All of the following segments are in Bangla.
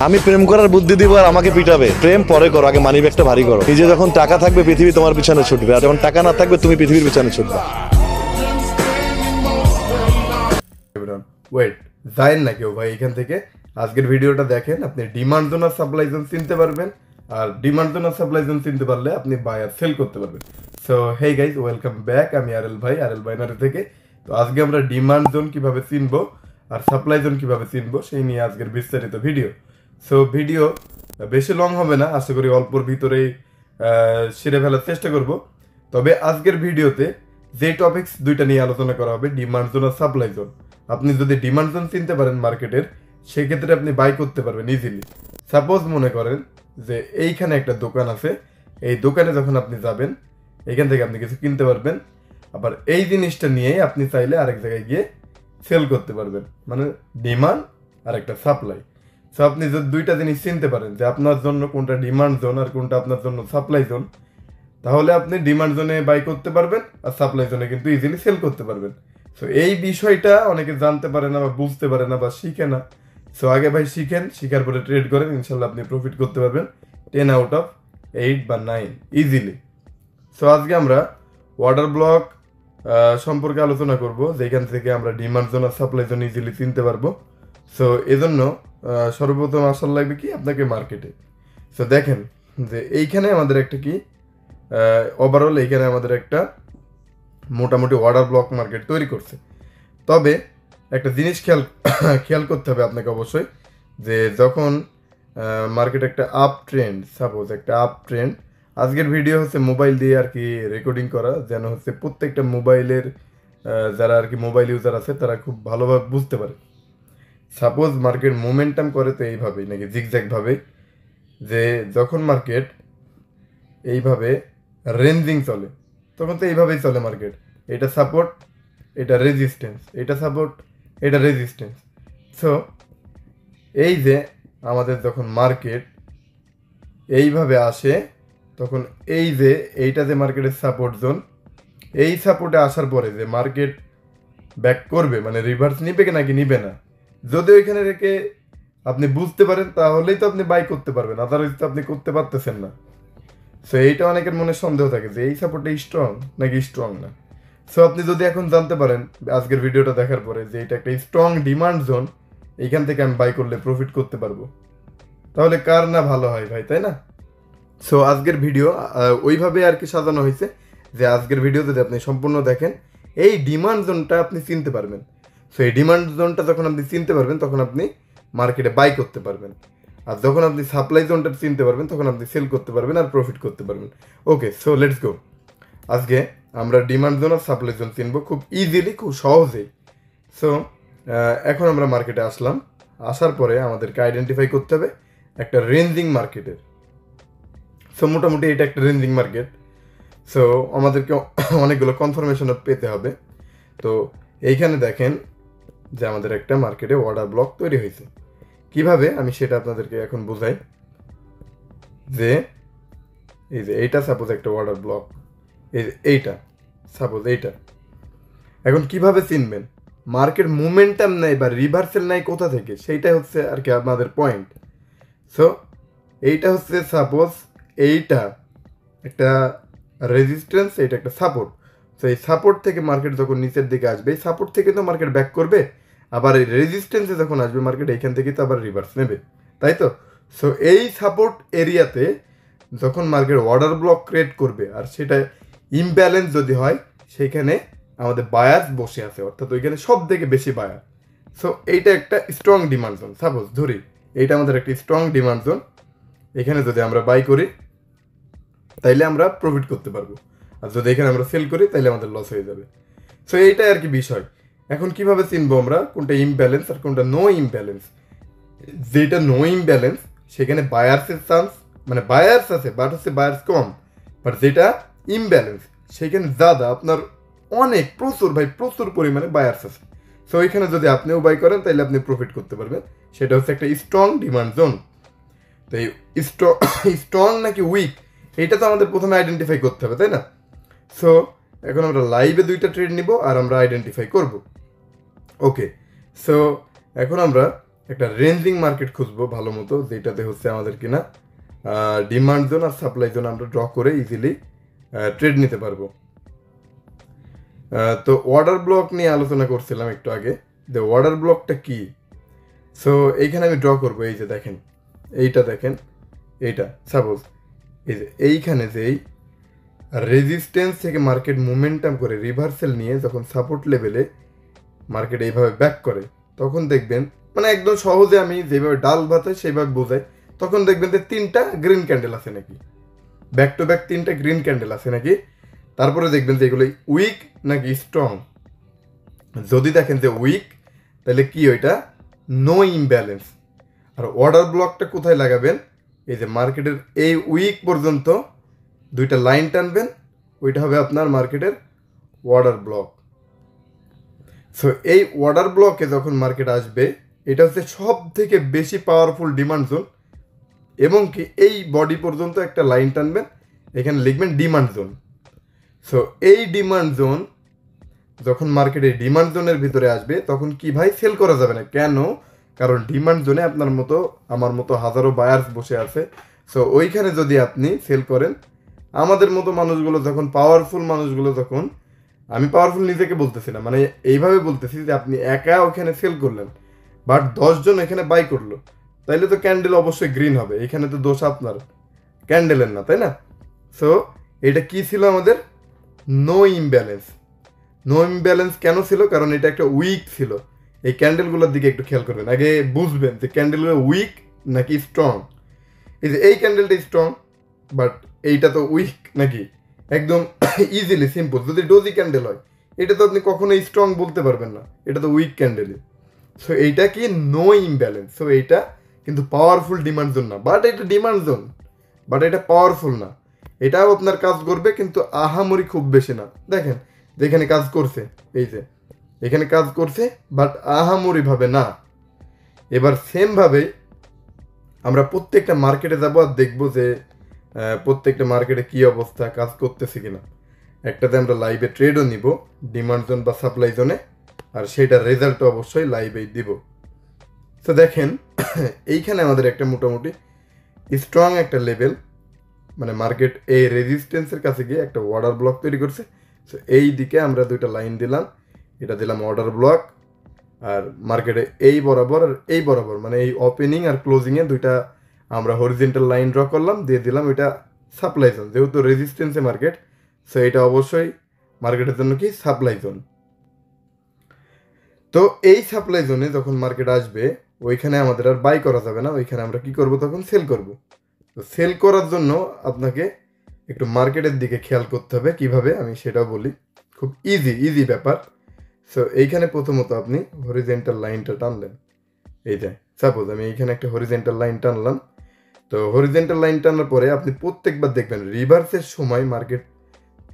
আমি প্রেম করার বুদ্ধি দিব আর আমাকে পিটাবে। প্রেম পরে করো, আগে মানি ব্যাগটা ভারী করো। নিজে যখন টাকা থাকবে পৃথিবী তোমার পিছনে ছুটবে, আর যখন টাকা না থাকবে তুমি পৃথিবীর পিছনে ছুটবে। ওয়েট, যায়েন না কেউ ভাই এখান থেকে। আজকের ভিডিওটা দেখেন, আপনি ডিমান্ড জোন আর সাপ্লাই জোন চিনতে পারবেন, আর ডিমান্ড জোন আর সাপ্লাই জোন চিনতে পারলে আপনি বাই আর সেল করতে পারবেন। So hey guys, welcome back. আমি আরএল ভাই, আরএল বাইনারি থেকে। তো আজকে আমরা ডিমান্ড জোন কিভাবে চিনবো আর সাপ্লাই জোন কিভাবে চিনবো সেই নিয়ে আজকের বিস্তারিত ভিডিও। সো ভিডিও বেশি লং হবে না, আশা করি অল্পর ভিতরেই সেরে ফেলার চেষ্টা করব। তবে আজকের ভিডিওতে যে টপিকস দুইটা নিয়ে আলোচনা করা হবে, ডিমান্ড জোন আর সাপ্লাই জোন। আপনি যদি ডিমান্ড জোন চিনতে পারেন মার্কেটের, সেক্ষেত্রে আপনি বাই করতে পারবেন ইজিলি। সাপোজ মনে করেন যে এইখানে একটা দোকান আছে, এই দোকানে যখন আপনি যাবেন এখান থেকে আপনি কিছু কিনতে পারবেন, আবার এই জিনিসটা নিয়ে আপনি চাইলে আরেক জায়গায় গিয়ে সেল করতে পারবেন, মানে ডিমান্ড আর একটা সাপ্লাই। সো আপনি যদি দুইটা জিনিস চিনতে পারেন যে আপনার জন্য কোনটা ডিমান্ড জোন আর কোনটা আপনার জন্য সাপ্লাই জোন, তাহলে আপনি ডিমান্ড জোনে বাই করতে পারবেন আর সাপ্লাই জোনে কিন্তু ইজিলি সেল করতে পারবেন। সো এই বিষয়টা অনেকে জানতে পারে না বা বুঝতে পারে না বা শিখে না। সো আগে ভাই শিখেন, শিখার পরে ট্রেড করেন, ইনশাল্লাহ আপনি প্রফিট করতে পারবেন 10 আউট অফ 8 বা 9 ইজিলি। সো আজকে আমরা অর্ডার ব্লক সম্পর্কে আলোচনা করব, যেখান থেকে আমরা ডিমান্ড জোন আর সাপ্লাই জোন ইজিলি চিনতে পারবো। সো এজন্য সর্বপ্রথম আসার লাগবে কি আপনাকে মার্কেটে। সো দেখেন যে এইখানে আমাদের একটা কি ওভারঅল এইখানে আমাদের একটা মোটামুটি অর্ডার ব্লক মার্কেট তৈরি করছে। তবে একটা জিনিস খেয়াল করতে হবে আপনাকে অবশ্যই, যে যখন মার্কেট একটা আপ ট্রেন্ড, সাপোজ একটা আপ ট্রেন্ড, আজকের ভিডিও হচ্ছে মোবাইল দিয়ে আর কি রেকর্ডিং করা, যেন হচ্ছে প্রত্যেকটা মোবাইলের যারা আর কি মোবাইল ইউজার আছে তারা খুব ভালোভাবে বুঝতে পারে। সাপোজ মার্কেট মোমেন্টাম করে তো এইভাবেই নাকি জিগজ্যাগভাবে, যে যখন মার্কেট এইভাবে রেঞ্জিং চলে তখন তো এইভাবেই চলে মার্কেট। এটা সাপোর্ট, এটা রেজিস্ট্যান্স, এটা সাপোর্ট, এটা রেজিস্ট্যান্স। সো এই যে আমাদের যখন মার্কেট এইভাবে আসে তখন এই যে এইটা যে মার্কেটের সাপোর্ট জোন, এই সাপোর্টে আসার পরে যে মার্কেট ব্যাক করবে, মানে রিভার্স নিবে কি নাকি নিবে না, যদি ওইখানে রেখে আপনি বুঝতে পারেন তাহলেই তো আপনি বাই করতে পারবেন, আদারওয়াইজ তো আপনি করতে পারতেছেন না। সো এইটা অনেকের মনে সন্দেহ থাকে যে এই সাপোর্টটা স্ট্রং নাকি স্ট্রং না। সো আপনি যদি এখন জানতে পারেন আজকের ভিডিওটা দেখার পরে যে এটা একটা স্ট্রং ডিমান্ড জোন, এইখান থেকে আমি বাই করলে প্রফিট করতে পারবো, তাহলে কার না ভালো হয় ভাই, তাই না? সো আজকের ভিডিও ওইভাবে আর কি সাজানো হয়েছে যে আজকের ভিডিও যদি আপনি সম্পূর্ণ দেখেন, এই ডিমান্ড জোনটা আপনি চিনতে পারবেন। সো এই ডিমান্ড জোনটা যখন আপনি চিনতে পারবেন তখন আপনি মার্কেটে বাই করতে পারবেন, আর যখন আপনি সাপ্লাই জোনটা চিনতে পারবেন তখন আপনি সেল করতে পারবেন আর প্রফিট করতে পারবেন। ওকে, সো লেটস গো। আজকে আমরা ডিমান্ড জোন আর সাপ্লাই জোন চিনবো খুব ইজিলি, খুব সহজেই। সো এখন আমরা মার্কেটে আসলাম, আসার পরে আমাদেরকে আইডেন্টিফাই করতে হবে একটা রেঞ্জিং মার্কেটের। সো মোটামুটি এটা একটা রেঞ্জিং মার্কেট। সো আমাদেরকে অনেকগুলো কনফার্মেশন পেতে হবে। তো এইখানে দেখেন যে আমাদের একটা মার্কেটে অর্ডার ব্লক তৈরি হয়েছে। কিভাবে আমি সেটা আপনাদেরকে এখন বোঝাই। যে এই যে এইটা সাপোজ একটা অর্ডার ব্লক, এইটা সাপোজ এইটা। এখন কিভাবে চিনবেন মার্কেট মোমেন্টাম নেয় বা রিভার্সেল নেয় কোথা থেকে, সেইটাই হচ্ছে আর কি আপনাদের পয়েন্ট। সো এইটা হচ্ছে সাপোজ এইটা একটা রেজিস্ট্যান্স, এইটা একটা সাপোর্ট। সো এই সাপোর্ট থেকে মার্কেট যখন নিচের দিকে আসবে, এই সাপোর্ট থেকে তো মার্কেট ব্যাক করবে, আবার এই রেজিস্ট্যান্সে যখন আসবে মার্কেট এইখান থেকে তো আবার রিভার্স নেবে, তাই তো? সো এই সাপোর্ট এরিয়াতে যখন মার্কেট অর্ডার ব্লক ক্রিয়েট করবে আর সেটা ইমব্যালেন্স যদি হয়, সেইখানে আমাদের বায়ার্স বসে আছে, অর্থাৎ ওইখানে সব থেকে বেশি বায়ার। সো এইটা একটা স্ট্রং ডিমান্ড জোন। সাপোজ ধরি এইটা আমাদের একটা স্ট্রং ডিমান্ড জোন, এখানে যদি আমরা বাই করি তাইলে আমরা প্রফিট করতে পারবো, আর যদি এখানে আমরা সেল করি তাইলে আমাদের লস হয়ে যাবে। সো এইটাই আর কি বিষয়। এখন কিভাবে চিনবো আমরা কোনটা ইমব্যালেন্স আর কোনটা নো ইমব্যালেন্স? যেটা নো ইমব্যালেন্স সেখানে বায়ার্সের চান্স, মানে বায়ার্স আছে বাট হচ্ছে বায়ার্স কম, বাট যেটা ইমব্যালেন্স সেখানে দাদা আপনার অনেক প্রচুর ভাই প্রচুর পরিমাণে বায়ার্স আছে। সো ওইখানে যদি আপনিও বাই করেন তাহলে আপনি প্রফিট করতে পারবেন। সেটা হচ্ছে একটা স্ট্রং ডিমান্ড জোন। তো এই স্ট্রং নাকি উইক এইটা তো আমাদের প্রথমে আইডেন্টিফাই করতে হবে, তাই না? সো এখন আমরা লাইভে দুইটা ট্রেড নিব আর আমরা আইডেন্টিফাই করব। ওকে, সো এখন আমরা একটা রেঞ্জিং মার্কেট খুঁজবো ভালো মতো, যেটাতে হচ্ছে আমাদের কিনা ডিমান্ড জোন আর সাপ্লাই জোন আমরা ড্র করে ইজিলি ট্রেড নিতে পারবো। তো অর্ডার ব্লক নিয়ে আলোচনা করছিলাম একটু আগে, যে অর্ডার ব্লকটা কি। সো এইখানে আমি ড্র করবো, এই যে দেখেন, এইটা দেখেন, এইটা সাপোজ এই যে এইখানে যেই রেজিস্ট্যান্স থেকে মার্কেট মোমেন্টাম করে রিভার্সাল নিয়ে যখন সাপোর্ট লেভেলে মার্কেট এইভাবে ব্যাক করে, তখন দেখবেন মানে একদম সহজে আমি যেভাবে ডাল ভাতে সেইভাবে বোঝাই, তখন দেখবেন যে 3টা গ্রিন ক্যান্ডেল আছে নাকি, ব্যাক টু ব্যাক 3টা গ্রিন ক্যান্ডেল আছে নাকি। তারপরে দেখবেন যে এগুলো উইক নাকি স্ট্রং। যদি দেখেন যে উইক, তাহলে কি ওইটা নো ইমব্যালেন্স। আর অর্ডার ব্লকটা কোথায় লাগাবেন, এই যে মার্কেটের এই উইক পর্যন্ত 2টা লাইন টানবেন, ওইটা হবে আপনার মার্কেটের অর্ডার ব্লক। সো এই অর্ডার ব্লকে যখন মার্কেট আসবে, এটা হচ্ছে সব থেকে বেশি পাওয়ারফুল ডিমান্ড জোন, এবং কি এই বডি পর্যন্ত একটা লাইন টানবেন, এখানে লিখবেন ডিমান্ড জোন। সো এই ডিমান্ড জোন যখন মার্কেটে ডিমান্ড জোনের ভিতরে আসবে, তখন কি ভাই সেল করা যাবে না কেন? কারণ ডিমান্ড জোনে আপনার মতো আমার মতো হাজারো বায়ার্স বসে আছে। সো ওইখানে যদি আপনি সেল করেন, আমাদের মতো মানুষগুলো যখন পাওয়ারফুল মানুষগুলো যখন, আমি পাওয়ারফুল নিজেকে বলতেছি না, মানে এইভাবে বলতেছি যে আপনি একা ওখানে সেল করলেন, বাট 10 জন এখানে বাই করলো, তাইলে তো ক্যান্ডেল অবশ্যই গ্রিন হবে। এখানে তো দোষ আপনার, ক্যান্ডেলের না, তাই না? সো এটা কি ছিল আমাদের? No imbalance. নো ইমব্যালেন্স কেন ছিল? কারণ এটা একটা উইক ছিল। এই ক্যান্ডেলগুলোর দিকে একটু খেয়াল করবেন, আগে বুঝবেন যে ক্যান্ডেলগুলো উইক নাকি স্ট্রং। এই যে এই ক্যান্ডেলটা স্ট্রং, বাট এইটা তো উইক নাকি, একদম ইজিলি সিম্পল। যদি ডোজি ক্যান্ডেল হয়, এটা তো আপনি কখনোই স্ট্রং বলতে পারবেন না, এটা তো উইক ক্যান্ডেলই। সো এইটা কি নো ইমব্যালেন্স। সো এইটা কিন্তু পাওয়ারফুল ডিমান্ড জোন না, বাট এটা ডিমান্ড জোন, বাট এটা পাওয়ারফুল না। এটাও আপনার কাজ করবে, কিন্তু আহামরি খুব বেশি না। দেখেন যেখানে কাজ করছে, এই যে এখানে কাজ করছে, বাট আহামরি ভাবে না। এবার সেম ভাবে আমরা প্রত্যেকটা মার্কেটে যাবো আর দেখবো যে প্রত্যেকটা মার্কেটে কি অবস্থা, কাজ করতেছে কিনা। একটাতে আমরা লাইভে ট্রেডও নিব ডিমান্ড জোন বা সাপ্লাই জোনে, আর সেটার রেজাল্টও অবশ্যই লাইভেই দিব। তো দেখেন এইখানে আমাদের একটা মোটামুটি স্ট্রং একটা লেভেল, মানে মার্কেট এই রেজিস্ট্যান্সের কাছে গিয়ে একটা অর্ডার ব্লক তৈরি করছে। সো এই দিকে আমরা 2টা লাইন দিলাম, এটা দিলাম অর্ডার ব্লক, আর মার্কেটে এই বরাবর আর এই বরাবর, মানে এই ওপেনিং আর ক্লোজিংয়ে 2টা আমরা হরিজেন্টাল লাইন ড্র করলাম, দিয়ে দিলাম এটা সাপ্লাই জোন। যেহেতু রেজিস্ট্যান্সে মার্কেট, সো এটা অবশ্যই মার্কেটের জন্য কি সাপ্লাই জোন। তো এই সাপ্লাই জোনে যখন মার্কেট আসবে, ওইখানে আমাদের আর বাই করা যাবে না, ওইখানে আমরা কি করব, তখন সেল করব। তো সেল করার জন্য আপনাকে একটু মার্কেটের দিকে খেয়াল করতে হবে। কিভাবে আমি সেটাও বলি, খুব ইজি ব্যাপার। সো এইখানে প্রথমত আপনি হরিজেন্টাল লাইনটা টানলেন, এই যে সাপোজ আমি এইখানে একটা হরিজেন্টাল লাইন টানলাম। তো হরিজেন্টাল লাইন টানার পরে আপনি প্রত্যেকবার দেখবেন রিভার্সের সময় মার্কেট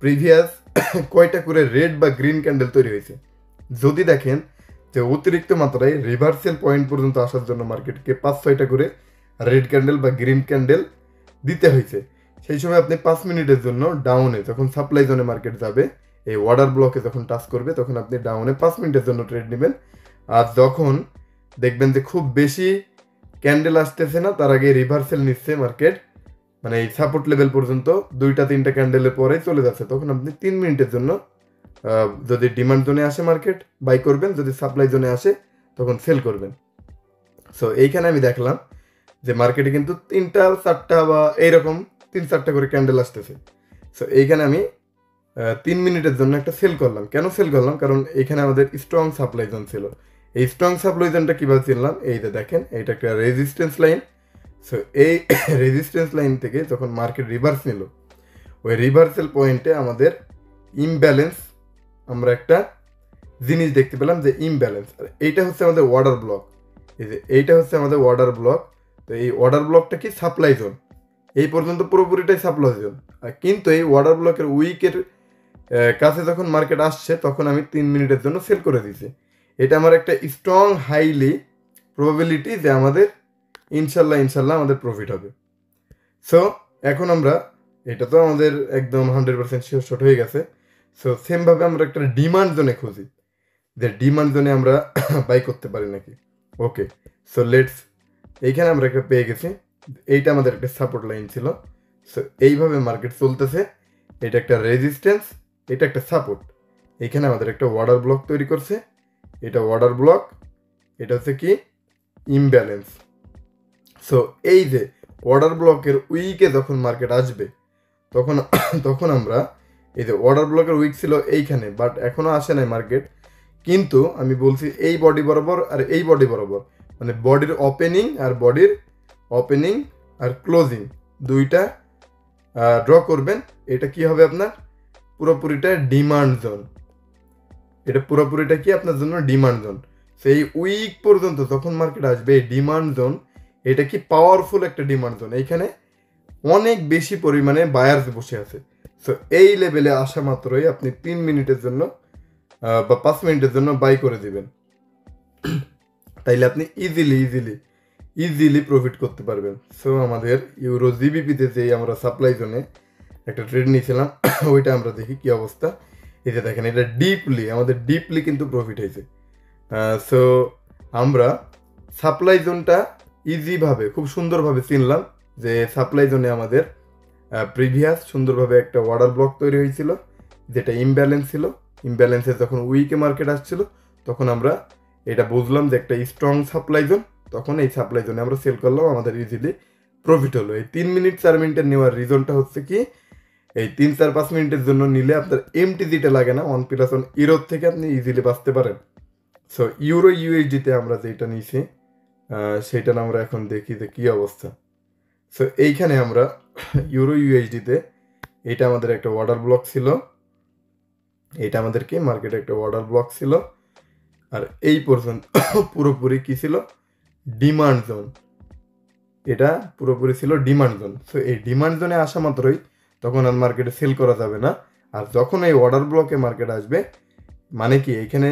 প্রিভিয়াস কয়টা করে রেড বা গ্রিন ক্যান্ডেল তৈরি হয়েছে। যদি দেখেন যে অতিরিক্ত মাত্রায় রিভার্সেল পয়েন্ট পর্যন্ত আসার জন্য মার্কেটকে 5-6টা করে রেড ক্যান্ডেল বা গ্রিন ক্যান্ডেল দিতে হয়েছে, সেই সময় আপনি 5 মিনিটের জন্য ডাউনে, যখন সাপ্লাই জোনে মার্কেট যাবে, এই অর্ডার ব্লকে যখন টাচ করবে, তখন আপনি ডাউনে 5 মিনিটের জন্য ট্রেড নেবেন। আর যখন দেখবেন যে খুব বেশি ক্যান্ডেল আসতেছে না, তার আগে রিভার্সেল নিচ্ছে মার্কেট, মানে এই সাপোর্ট লেভেল পর্যন্ত 2-3টা ক্যান্ডেলের পরেই চলে যাচ্ছে, তখন আপনি 3 মিনিটের জন্য যদি ডিমান্ড জোনে আসে মার্কেট বাই করবেন, যদি সাপ্লাই জোনে আসে তখন সেল করবেন। সো এইখানে আমি দেখলাম যে মার্কেটে কিন্তু 3টা-4টা বা এইরকম 3-4টা করে ক্যান্ডেল আসতেছে। সো এইখানে আমি 3 মিনিটের জন্য একটা সেল করলাম। কেন সেল করলাম? কারণ এইখানে আমাদের স্ট্রং সাপ্লাই জোন ছিল। এই স্ট্রং সাপ্লাই জোনটা কীভাবে চিনলাম, এই যে দেখেন এইটা একটা রেজিস্ট্যান্স লাইন। সো এই রেজিস্ট্যান্স লাইন থেকে যখন মার্কেট রিভার্স নিল, ওই রিভার্সাল পয়েন্টে আমাদের ইমব্যালেন্স, আমরা একটা জিনিস দেখতে পেলাম যে ইমব্যালেন্স। আর এইটা হচ্ছে আমাদের অর্ডার ব্লক, এই যে এইটা হচ্ছে আমাদের অর্ডার ব্লক। তো এই অর্ডার ব্লকটা কি সাপ্লাই জোন, এই পর্যন্ত পুরোপুরিটাই সাপ্লাই জোন। কিন্তু এই অর্ডার ব্লকের উইকের কাছে যখন মার্কেট আসছে, তখন আমি 3 মিনিটের জন্য সেল করে দিয়েছি। এটা আমার একটা স্ট্রং হাইলি প্রবাবিলিটি যে আমাদের ইনশাল্লাহ আমাদের প্রফিট হবে। সো এখন আমরা, এটা তো আমাদের একদম 100% শিওর শট হয়ে গেছে। সো সেমভাবে আমরা একটা ডিমান্ড জোনে খুঁজি, যে ডিমান্ড জোনে আমরা বাই করতে পারি নাকি। ওকে, সো লেটস, এইখানে আমরা একটা পেয়ে গেছি, এইটা আমাদের একটা সাপোর্ট লাইন ছিল। সো এইভাবে মার্কেট চলতেছে, এটা একটা রেজিস্ট্যান্স, এটা একটা সাপোর্ট। এইখানে আমাদের একটা অর্ডার ব্লক তৈরি করছে, এটা অর্ডার ব্লক, এটা হচ্ছে কি ইমব্যালেন্স। সো এই যে অর্ডার ব্লকের উইকে যখন মার্কেট আসবে তখন তখন আমরা এই যে অর্ডার ব্লকের উইক ছিল এইখানে, বাট এখনো আসে নাই মার্কেট, কিন্তু আমি বলছি এই বডি বরাবর আর এই বডি বরাবর, মানে বডির ওপেনিং আর ক্লোজিং দুইটা ড্র করবেন। এটা কি হবে আপনার পুরোপুরিটা ডিমান্ড জোন, এটা পুরোপুরিটা কি আপনার জন্য ডিমান্ড জোন। সেই উইক পর্যন্ত যখন মার্কেট আসবে এই ডিমান্ড জোন, এটা কি পাওয়ারফুল একটা ডিমান্ড জোন, এইখানে অনেক বেশি পরিমাণে বায়ার্স বসে আছে। সো এই লেভেলে আসা মাত্রই আপনি 3 মিনিটের জন্য বা 5 মিনিটের জন্য বাই করে দিবেন, তাইলে আপনি ইজিলি প্রফিট করতে পারবেন। সো আমাদের ইউরো জিবিপিতে যে আমরা সাপ্লাই জোনে একটা ট্রেড নিয়েছিলাম ওইটা আমরা দেখি কি অবস্থা। এই যে দেখেন, এটা আমাদের ডিপলি কিন্তু প্রফিট হয়েছে। সো আমরা সাপ্লাই জোনটা ইজিভাবে খুব সুন্দরভাবে চিনলাম, যে সাপ্লাই জোনে আমাদের প্রিভিয়াস সুন্দরভাবে একটা অর্ডার ব্লক তৈরি হয়েছিল, যেটা ইমব্যালেন্স ছিল। ইমব্যালেন্সে যখন উইকে মার্কেট আসছিল তখন আমরা এটা বুঝলাম যে একটা স্ট্রং সাপ্লাই জোন, তখন এই সাপ্লাই জোনে আমরা সেল করলাম, আমাদের ইজিলি প্রফিট হলো। এই 3 মিনিট 4 মিনিটের নেওয়ার রিজনটা হচ্ছে কি, এই 3-4-5 মিনিটের জন্য নিলে আপনার এমটিজিটা লাগে না, 1+1 ইউরোর থেকে আপনি ইজিলি বাঁচতে পারেন। সো ইউরো ইউএসডিতে আমরা যেটা নিয়েছি সেটা আমরা এখন দেখি যে কী অবস্থা। সো এইখানে আমরা ইউরো ইউএসডিতে এটা আমাদের একটা অর্ডার ব্লক ছিল, এটা আমাদের কি মার্কেটে একটা অর্ডার ব্লক ছিল, আর এই পর্যন্ত পুরোপুরি কি ছিল ডিমান্ড জোন, এটা পুরোপুরি ছিল ডিমান্ড জোন। সো এই ডিমান্ড জোনে আসা মাত্রই তখন আর মার্কেটে সেল করা যাবে না। আর যখন এই অর্ডার ব্লকে মার্কেট আসবে, মানে কি এখানে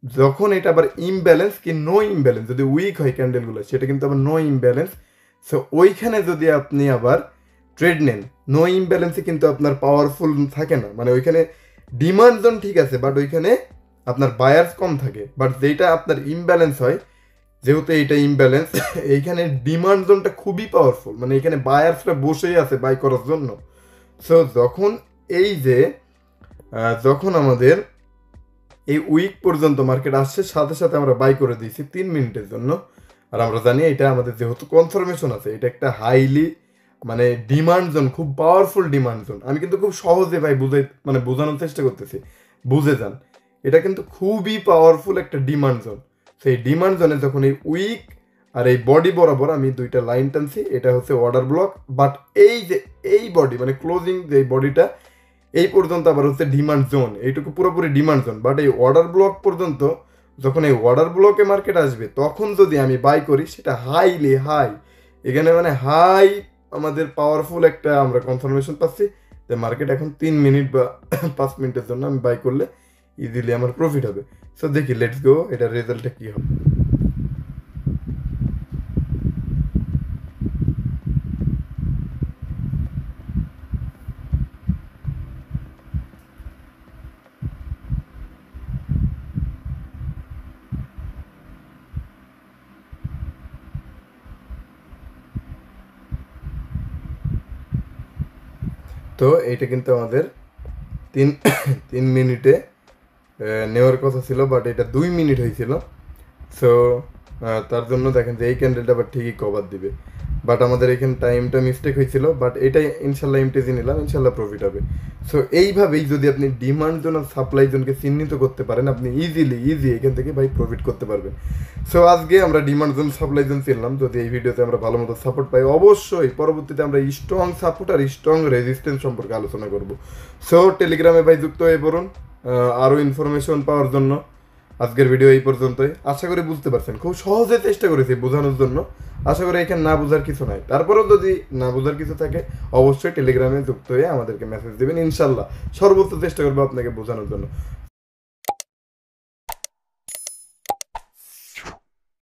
যখন এটা আবার ইমব্যালেন্স কি নো ইমব্যালেন্স, যদি উইক হয় ক্যান্ডেলগুলো সেটা কিন্তু আবার নো ইমব্যালেন্স। সো ওইখানে যদি আপনি আবার ট্রেড নেন, নো ইমব্যালেন্সে কিন্তু আপনার পাওয়ারফুল থাকে না, মানে ওইখানে ডিমান্ড জোন ঠিক আছে বাট ওইখানে আপনার বায়ার্স কম থাকে। বাট যেটা আপনার ইমব্যালেন্স হয়, যেহেতু এইটা ইমব্যালেন্স, এইখানে ডিমান্ড জোনটা খুবই পাওয়ারফুল, মানে এখানে বায়ার্সরা বসেই আছে বাই করার জন্য। সো যখন এই যে যখন আমাদের এই উইক পর্যন্ত মার্কেট আসছে, সাথে সাথে আমরা বাই করে দিয়েছি 3 মিনিটের জন্য। আর আমরা জানি এটা আমাদের যেহেতু কনফার্মেশন আছে, এটা একটা হাইলি মানে ডিমান্ড জোন, খুব পাওয়ারফুল ডিমান্ড জোন। আমি কিন্তু খুব সহজে ভাই বোঝানোর চেষ্টা করতেছি, বুঝে যান, এটা কিন্তু খুবই পাওয়ারফুল একটা ডিমান্ড জোন। সেই ডিমান্ড জোনে যখন এই উইক আর এই বডি বরাবর আমি দুইটা লাইন টানছি, এটা হচ্ছে অর্ডার ব্লক, বাট এই যে এই বডি মানে ক্লোজিং যে বডিটা এই পর্যন্ত আবার হচ্ছে ডিমান্ড জোন, এইটুকু পুরোপুরি ডিমান্ড জোন। বাট এই অর্ডার ব্লক পর্যন্ত যখন এই অর্ডার ব্লকে মার্কেট আসবে তখন যদি আমি বাই করি, সেটা হাইলি হাই, এখানে মানে হাই আমাদের পাওয়ারফুল একটা আমরা কনফার্মেশন পাচ্ছি যে মার্কেট এখন 3 মিনিট বা 5 মিনিটের জন্য আমি বাই করলে ইজিলি আমার প্রফিট হবে। সো দেখি, লেটস গো, এটার রেজাল্টটা কী হবে। তো এইটা কিন্তু আমাদের 3 মিনিটে নেওয়ার কথা ছিল, বাট এটা 2 মিনিট হয়েছিল। সো তার জন্য দেখেন যে এই ক্যান্ডেলটা আবার ঠিকই কভার দিবে, বাট আমাদের এখানে টাইমটা মিস্টেক হয়েছিল, বাট এটাই ইনশাল্লাহ এমটিজি নিলাম, ইনশাল্লাহ প্রফিট হবে। সো এইভাবেই যদি আপনি ডিমান্ড জোন আর সাপ্লাই জোনকে চিহ্নিত করতে পারেন, আপনি ইজি এখান থেকে ভাই প্রফিট করতে পারবেন। সো আজকে আমরা ডিমান্ড জোন সাপ্লাই জোন চিনলাম। যদি এই ভিডিওতে আমরা ভালো মতো সাপোর্ট পাই, অবশ্যই পরবর্তীতে আমরা স্ট্রং সাপোর্ট আর স্ট্রং রেজিস্ট্যান্স সম্পর্কে আলোচনা করব। সো টেলিগ্রামে ভাই যুক্ত হয়ে পড়ুন আরও ইনফরমেশন পাওয়ার জন্য। আজকের ভিডিও এই পর্যন্তই, আশা করি বুঝতে পারছেন, খুব সহজে চেষ্টা করেছি বোঝানোর জন্য। আশা করি এখানে না বোঝার কিছু নাই, তারপরেও যদি না বোঝার কিছু থাকে অবশ্যই টেলিগ্রামে যুক্ত হয়ে আমাদেরকে মেসেজ দেবেন, ইনশাল্লাহ সর্বোচ্চ চেষ্টা করবো আপনাকে বোঝানোর জন্য।